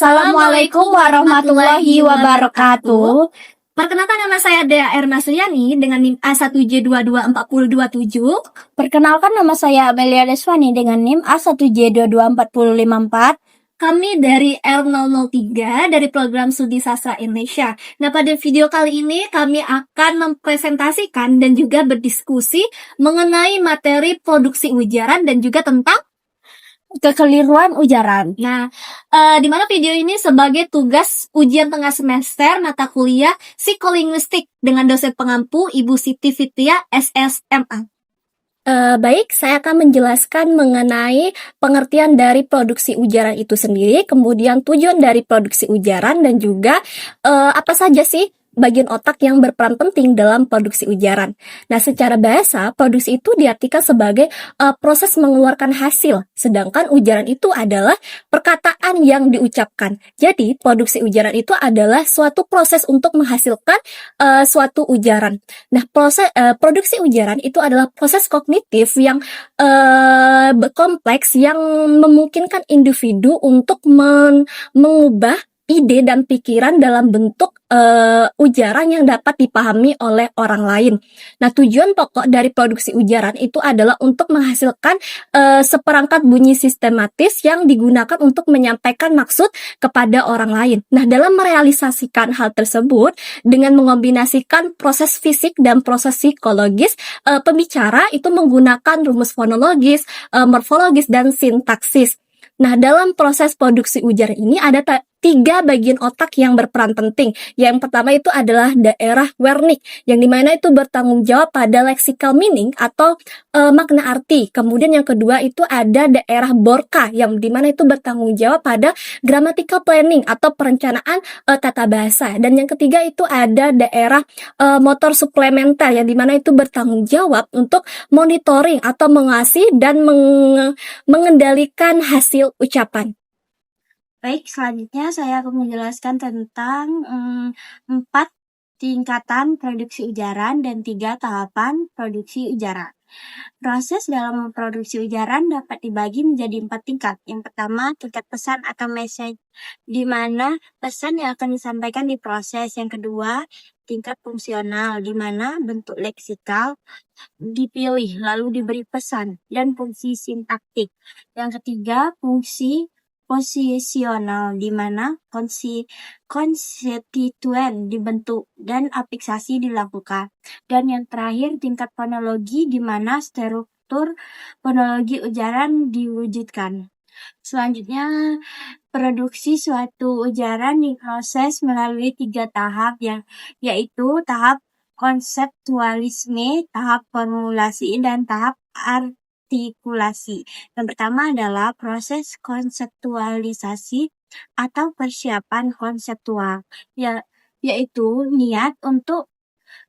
Assalamualaikum warahmatullahi wabarakatuh. Perkenalkan, nama saya Dea Erna Suryani dengan NIM A1J224027. Perkenalkan, nama saya Amelia Deswani dengan NIM A1J224054. Kami dari L003 dari program Studi Sastra Indonesia. Nah, pada video kali ini kami akan mempresentasikan dan juga berdiskusi mengenai materi produksi ujaran dan juga tentang kekeliruan ujaran. Nah, di mana video ini sebagai tugas ujian tengah semester mata kuliah psikolinguistik dengan dosen pengampu Ibu Siti Fitria SSMA. Baik, saya akan menjelaskan mengenai pengertian dari produksi ujaran itu sendiri, kemudian tujuan dari produksi ujaran, dan juga apa saja sih bagian otak yang berperan penting dalam produksi ujaran. Nah, secara bahasa, produksi itu diartikan sebagai proses mengeluarkan hasil, sedangkan ujaran itu adalah perkataan yang diucapkan. Jadi, produksi ujaran itu adalah suatu proses untuk menghasilkan suatu ujaran. Nah, produksi ujaran itu adalah proses kognitif yang kompleks yang memungkinkan individu untuk mengubah ide dan pikiran dalam bentuk ujaran yang dapat dipahami oleh orang lain. Nah, tujuan pokok dari produksi ujaran itu adalah untuk menghasilkan seperangkat bunyi sistematis yang digunakan untuk menyampaikan maksud kepada orang lain. Nah, dalam merealisasikan hal tersebut dengan mengombinasikan proses fisik dan proses psikologis, pembicara itu menggunakan rumus fonologis, morfologis, dan sintaksis. Nah, dalam proses produksi ujaran ini ada 3 bagian otak yang berperan penting. Yang pertama itu adalah daerah Wernicke, yang dimana itu bertanggung jawab pada lexical meaning atau makna arti. Kemudian yang kedua itu ada daerah Broca, yang dimana itu bertanggung jawab pada grammatical planning atau perencanaan tata bahasa. Dan yang ketiga itu ada daerah motor suplementer, yang dimana itu bertanggung jawab untuk monitoring atau mengawasi dan mengendalikan hasil ucapan. Baik, selanjutnya saya akan menjelaskan tentang 4 tingkatan produksi ujaran dan 3 tahapan produksi ujaran. Proses dalam memproduksi ujaran dapat dibagi menjadi 4 tingkat. Yang pertama, tingkat pesan atau message, di mana pesan yang akan disampaikan diproses. Yang kedua, tingkat fungsional, di mana bentuk leksikal dipilih lalu diberi pesan, dan fungsi sintaktik. Yang ketiga, fungsi posisional, di mana konstituen dibentuk dan afiksasi dilakukan. Dan yang terakhir, tingkat fonologi, di mana struktur fonologi ujaran diwujudkan. Selanjutnya, produksi suatu ujaran diproses melalui 3 tahap, yaitu tahap konseptualisme, tahap formulasi, dan tahap artikulasi. Yang pertama adalah proses konseptualisasi atau persiapan konseptual, yaitu niat untuk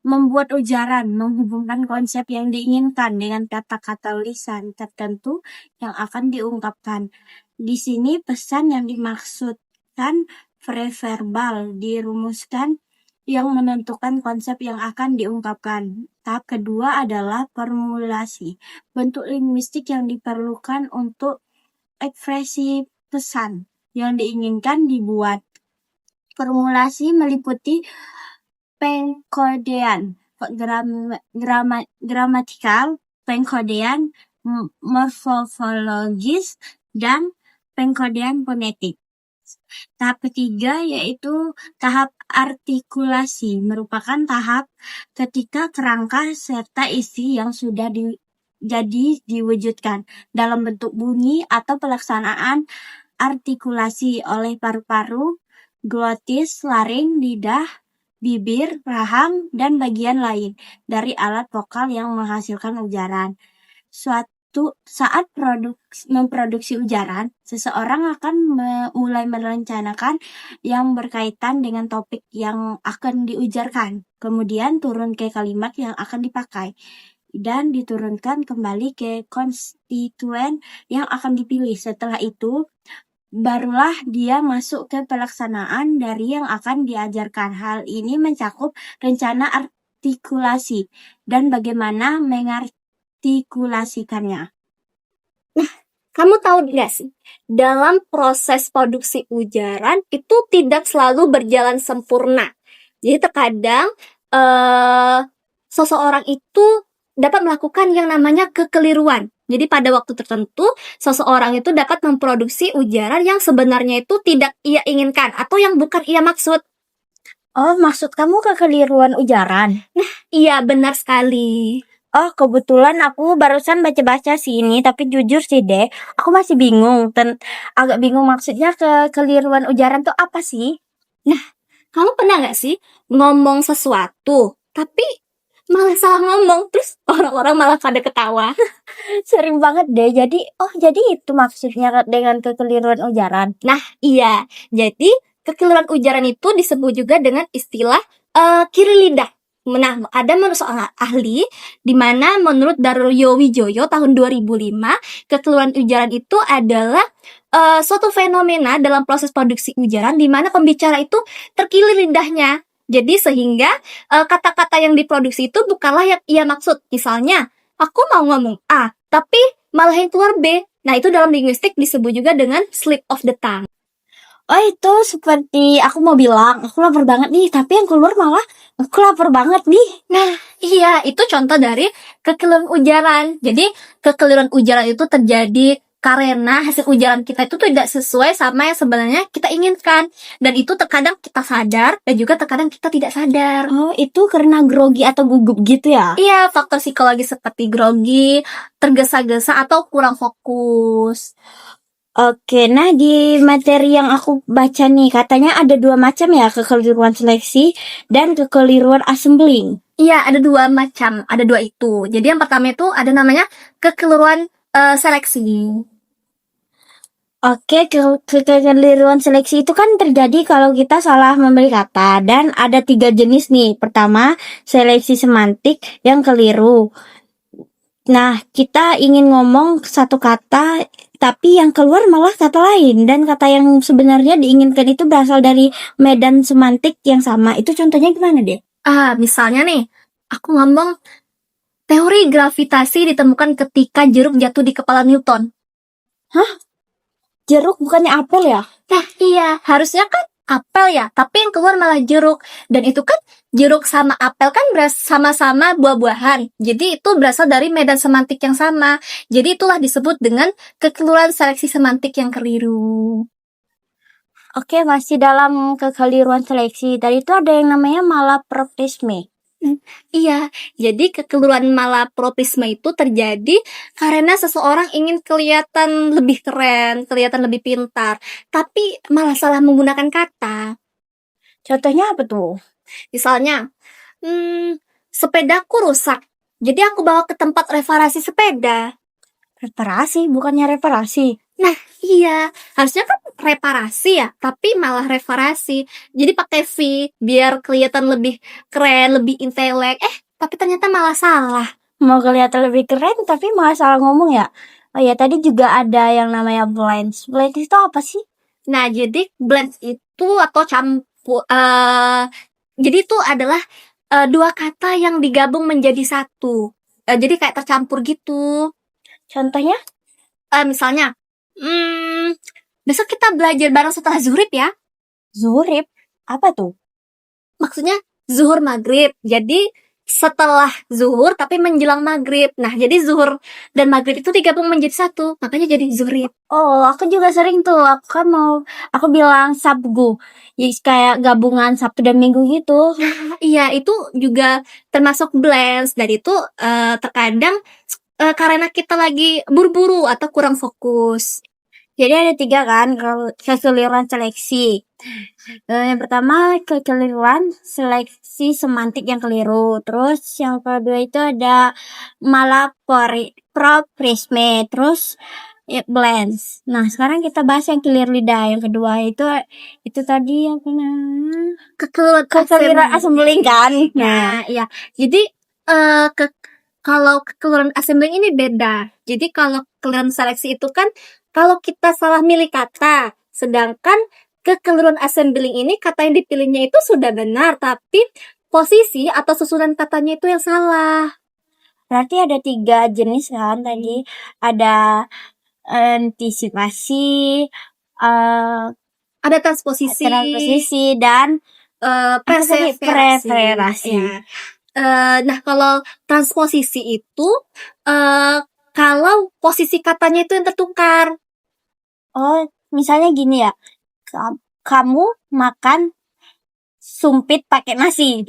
membuat ujaran, menghubungkan konsep yang diinginkan dengan kata-kata lisan tertentu yang akan diungkapkan. Di sini pesan yang dimaksudkan preverbal dirumuskan yang menentukan konsep yang akan diungkapkan. Tahap kedua adalah formulasi, bentuk linguistik yang diperlukan untuk ekspresi pesan yang diinginkan dibuat. Formulasi meliputi pengkodean gramatikal, pengkodean morfologis, dan pengkodean fonetik. Tahap ketiga yaitu tahap artikulasi, merupakan tahap ketika kerangka serta isi yang sudah diwujudkan dalam bentuk bunyi atau pelaksanaan artikulasi oleh paru-paru, glotis, laring, lidah, bibir, rahang, dan bagian lain dari alat vokal yang menghasilkan ujaran. Saat memproduksi ujaran, seseorang akan mulai merencanakan yang berkaitan dengan topik yang akan diujarkan, kemudian turun ke kalimat yang akan dipakai, dan diturunkan kembali ke konstituen yang akan dipilih. Setelah itu, barulah dia masuk ke pelaksanaan dari yang akan diajarkan. Hal ini mencakup rencana artikulasi dan bagaimana mengartikulasikannya. Nah, Kamu tahu nggak sih, dalam proses produksi ujaran itu tidak selalu berjalan sempurna. Jadi terkadang seseorang itu dapat melakukan yang namanya kekeliruan. Jadi pada waktu tertentu, seseorang itu dapat memproduksi ujaran yang sebenarnya itu tidak ia inginkan atau yang bukan ia maksud. Oh, maksud kamu kekeliruan ujaran? Iya, benar sekali. Oh, kebetulan aku barusan baca-baca sih ini, tapi jujur sih deh, aku masih bingung. Agak bingung maksudnya kekeliruan ujaran tuh apa sih? Kamu pernah nggak sih ngomong sesuatu, tapi malah salah ngomong, terus orang-orang malah pada ketawa? Sering banget deh. Jadi itu maksudnya dengan kekeliruan ujaran. Iya, jadi kekeliruan ujaran itu disebut juga dengan istilah kiri lidah. Nah, ada menurut seorang ahli, di mana menurut Daryo Wijoyo tahun 2005, kekeliruan ujaran itu adalah suatu fenomena dalam proses produksi ujaran di mana pembicara itu terkilir lidahnya. Jadi sehingga kata-kata yang diproduksi itu bukanlah yang ia maksud. Misalnya, aku mau ngomong A, tapi malah yang keluar B. Nah, itu dalam linguistik disebut juga dengan slip of the tongue. Oh, itu seperti aku mau bilang, aku lapar banget nih, tapi yang keluar malah aku lapar banget nih. Iya, itu contoh dari kekeliruan ujaran. Jadi, kekeliruan ujaran itu terjadi karena hasil ujaran kita itu tidak sesuai sama yang sebenarnya kita inginkan. Dan itu terkadang kita sadar dan juga terkadang kita tidak sadar. Oh, itu karena grogi atau gugup gitu ya? Iya, faktor psikologi seperti grogi, tergesa-gesa, atau kurang fokus. Oke, nah di materi yang aku baca nih, katanya ada 2 macam ya, kekeliruan seleksi dan kekeliruan assembling. Iya, ada 2 macam, ada 2 itu. Jadi yang pertama itu ada namanya kekeliruan seleksi. Oke, kekeliruan seleksi itu kan terjadi kalau kita salah memilih kata, dan ada 3 jenis nih. Pertama, seleksi semantik yang keliru. Nah, kita ingin ngomong satu kata, tapi yang keluar malah kata lain, dan kata yang sebenarnya diinginkan itu berasal dari medan semantik yang sama. Itu contohnya gimana deh? Misalnya nih, aku ngomong teori gravitasi ditemukan ketika jeruk jatuh di kepala Newton. Jeruk bukannya apel ya? Nah, iya, harusnya kan apel ya, tapi yang keluar malah jeruk. Dan itu kan jeruk sama apel kan sama-sama buah-buahan. Jadi itu berasal dari medan semantik yang sama. Jadi itulah disebut dengan kekeliruan seleksi semantik yang keliru. Oke, masih dalam kekeliruan seleksi. Tadi itu ada yang namanya malapropisme. Iya, jadi kekeliruan malapropisme itu terjadi karena seseorang ingin kelihatan lebih keren, kelihatan lebih pintar, tapi malah salah menggunakan kata. Contohnya apa tuh? Misalnya, sepedaku rusak, jadi aku bawa ke tempat reparasi sepeda. Reparasi, bukannya reparasi. Iya, harusnya kan reparasi ya, tapi malah reparasi. Jadi pakai V biar kelihatan lebih keren, lebih intelek. Tapi ternyata malah salah. Mau kelihatan lebih keren tapi malah salah ngomong ya? Oh ya, tadi juga ada yang namanya blends. Blends itu apa sih? Nah, jadi blends itu atau campur, jadi itu adalah 2 kata yang digabung menjadi satu. Jadi kayak tercampur gitu. Contohnya? Misalnya, besok kita belajar bareng setelah zuhrib ya. Zuhrib? Apa tuh? Maksudnya zuhur maghrib. Jadi setelah zuhur tapi menjelang maghrib. Nah, jadi zuhur dan maghrib itu digabung menjadi satu. Makanya jadi zuhrib. Oh, aku juga sering tuh. Aku bilang sabgu. Ya, kayak gabungan Sabtu dan Minggu gitu. Iya, itu juga termasuk blends. Dan itu terkadang karena kita lagi buru-buru atau kurang fokus. Jadi ada 3 kan, kekeliruan seleksi. Yang pertama, kekeliruan seleksi semantik yang keliru. Terus yang kedua itu ada malapropisme. Terus blends. Nah, sekarang kita bahas yang kelir lidah. Yang kedua itu tadi yang kekeliruan assembling kan. Nah, iya. Jadi kalau kekeliruan assembling ini beda. Jadi kalau kekeliruan seleksi itu kan kalau kita salah milih kata, sedangkan kekeliruan assembling ini kata yang dipilihnya itu sudah benar, tapi posisi atau susunan katanya itu yang salah. Berarti ada 3 jenis kan tadi. Ada antisipasi, Ada transposisi, transposisi, dan perseverasi. preferasi. Ya. Nah, kalau transposisi itu kalau posisi katanya itu yang tertukar. Oh, misalnya gini ya, kamu makan sumpit pakai nasi.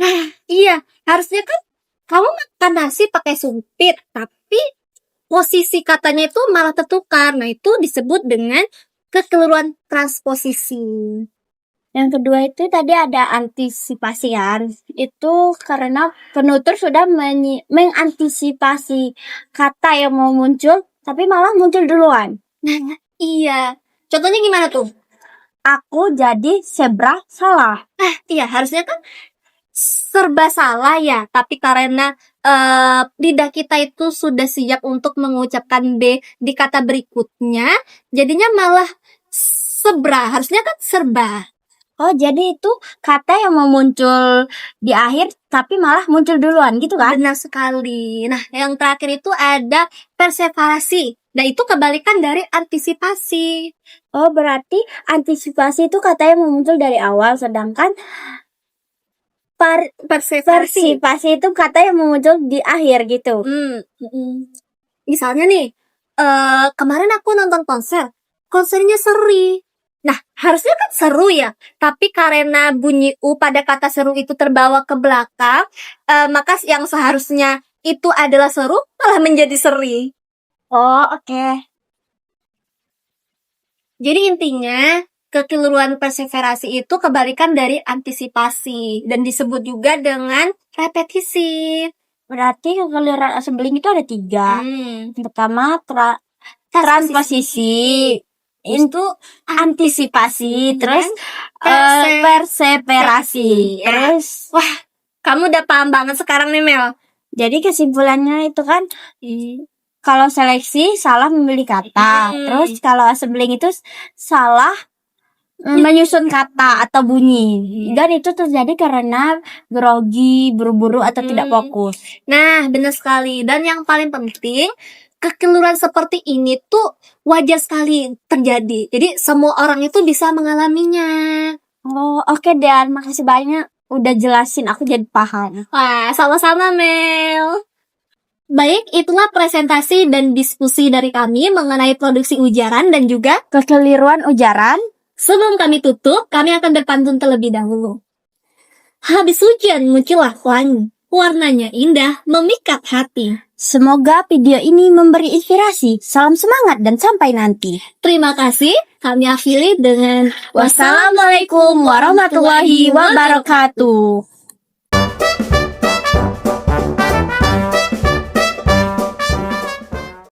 Iya, harusnya kan kamu makan nasi pakai sumpit, tapi posisi katanya itu malah tertukar. Nah, itu disebut dengan kekeliruan transposisi. Yang kedua itu tadi ada antisipasi kan. Itu karena penutur sudah mengantisipasi kata yang mau muncul, tapi malah muncul duluan. Nah, iya. Contohnya gimana tuh? Aku jadi zebra salah. Iya, harusnya kan serba salah ya, tapi karena lidah kita itu sudah siap untuk mengucapkan B di kata berikutnya, jadinya malah harusnya kan serba. Oh, jadi itu kata yang mau muncul di akhir, tapi malah muncul duluan gitu kan? Benar sekali. Nah, yang terakhir itu ada perseverasi. Nah, itu kebalikan dari antisipasi. Oh, berarti antisipasi itu kata yang mau muncul dari awal, sedangkan Perseverasi persipasi itu kata yang mau muncul di akhir gitu. Misalnya nih, kemarin aku nonton konsernya Seri. Nah, harusnya kan seru ya, tapi karena bunyi U pada kata seru itu terbawa ke belakang, maka yang seharusnya itu adalah seru malah menjadi seri. Oh, oke. Jadi intinya kekeliruan perseverasi itu kebalikan dari antisipasi dan disebut juga dengan repetisi. Berarti kekeliruan assembling itu ada 3. Yang pertama transposisi, itu antisipasi, terus perseverasi. Terus, wah, kamu udah paham banget sekarang nih, Mel. Jadi kesimpulannya itu kan, kalau seleksi salah memilih kata, terus kalau assembling itu salah menyusun kata atau bunyi, dan itu terjadi karena grogi, buru-buru atau tidak fokus. Nah, benar sekali. Dan yang paling penting, kekeliruan seperti ini tuh wajar sekali terjadi. Jadi semua orang itu bisa mengalaminya. Oh, oke Dan, makasih banyak udah jelasin, aku jadi paham. Wah, sama-sama Mel. Baik, itulah presentasi dan diskusi dari kami mengenai produksi ujaran dan juga kekeliruan ujaran. Sebelum kami tutup, kami akan berpantun terlebih dahulu. Habis hujan muncullah pelangi, warnanya indah, memikat hati. Semoga video ini memberi inspirasi. Salam semangat dan sampai nanti. Terima kasih. Kami akhiri dengan wassalamualaikum warahmatullahi wabarakatuh.